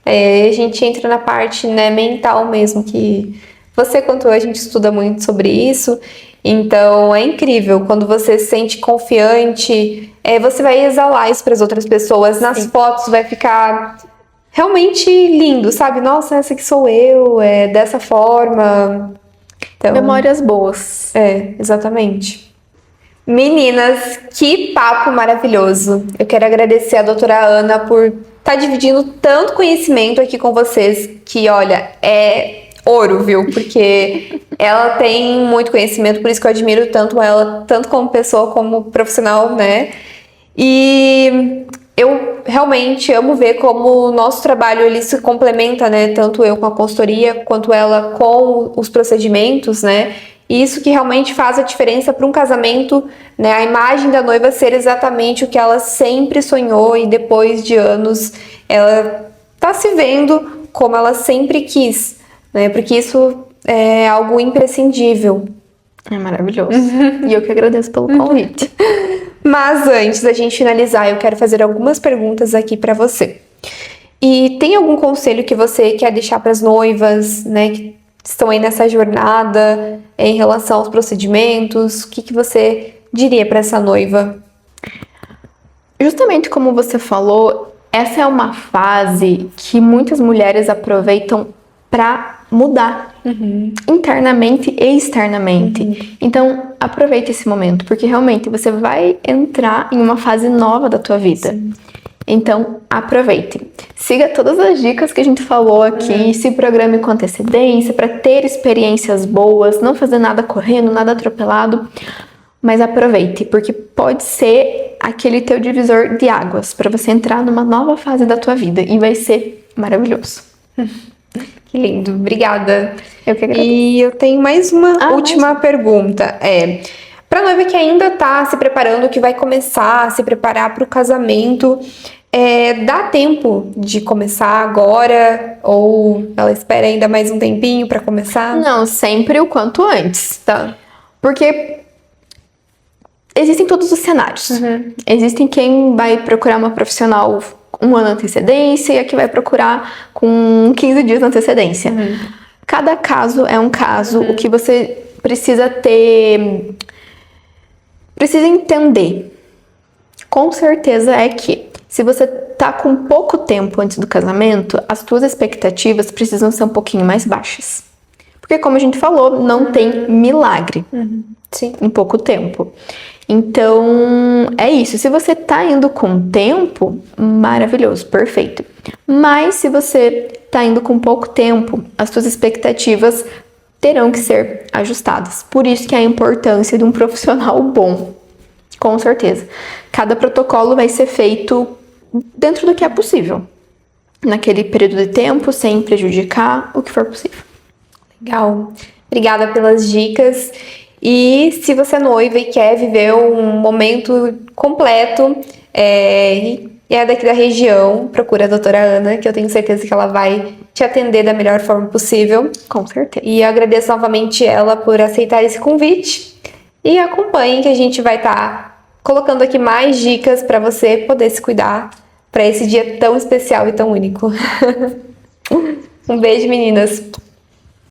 A gente entra na parte, né, mental mesmo, que você quanto eu, a gente estuda muito sobre isso. Então, é incrível. Quando você se sente confiante, você vai exalar isso para as outras pessoas. Nas fotos vai ficar realmente lindo, sabe? Nossa, essa aqui sou eu, dessa forma. Então, Memórias boas. Exatamente. Meninas, que papo maravilhoso. Eu quero agradecer a doutora Ana por estar dividindo tanto conhecimento aqui com vocês, que, olha, é ouro, viu? Porque ela tem muito conhecimento, por isso que eu admiro tanto ela, tanto como pessoa, como profissional, né? E eu realmente amo ver como o nosso trabalho ele se complementa, né? Tanto eu com a consultoria, quanto ela com os procedimentos, né? E isso que realmente faz a diferença para um casamento, né? A imagem da noiva ser exatamente o que ela sempre sonhou e depois de anos ela tá se vendo como ela sempre quis, né? Porque isso é algo imprescindível. É maravilhoso. E eu que agradeço pelo convite. Mas antes da gente finalizar, eu quero fazer algumas perguntas aqui para você. E tem algum conselho que você quer deixar para as noivas, né, que estão aí nessa jornada em relação aos procedimentos? O que que você diria para essa noiva? Justamente como você falou, essa é uma fase que muitas mulheres aproveitam para mudar internamente e externamente. Então, aproveite esse momento, porque realmente você vai entrar em uma fase nova da tua vida. Sim. Então, aproveite. Siga todas as dicas que a gente falou aqui, se programe com antecedência para ter experiências boas, não fazer nada correndo, nada atropelado. Mas aproveite, porque pode ser aquele teu divisor de águas para você entrar numa nova fase da tua vida e vai ser maravilhoso. Que lindo, obrigada. Eu que agradeço. E eu tenho mais uma última pergunta. Para noiva que ainda tá se preparando, que vai começar a se preparar para o casamento, dá tempo de começar agora? Ou ela espera ainda mais um tempinho para começar? Não, sempre o quanto antes, Tá. Porque existem todos os cenários. Existem quem vai procurar uma profissional um ano de antecedência e a que vai procurar com 15 dias de antecedência. Cada caso é um caso. O que você precisa ter... Precisa entender. Com certeza é que se você tá com pouco tempo antes do casamento, as tuas expectativas precisam ser um pouquinho mais baixas. Porque como a gente falou, não tem milagre. Sim. Em pouco tempo. Então, é isso. Se você tá indo com tempo, maravilhoso, perfeito. Mas se você tá indo com pouco tempo, as suas expectativas terão que ser ajustadas. Por isso que é a importância de um profissional bom. Com certeza. Cada protocolo vai ser feito dentro do que é possível. Naquele período de tempo, sem prejudicar o que for possível. Legal. Obrigada pelas dicas. E se você é noiva e quer viver um momento completo e é daqui da região, procura a doutora Ana, que eu tenho certeza que ela vai te atender da melhor forma possível. Com certeza. E eu agradeço novamente ela por aceitar esse convite. E acompanhem que a gente vai estar colocando aqui mais dicas para você poder se cuidar para esse dia tão especial e tão único. Um beijo, meninas!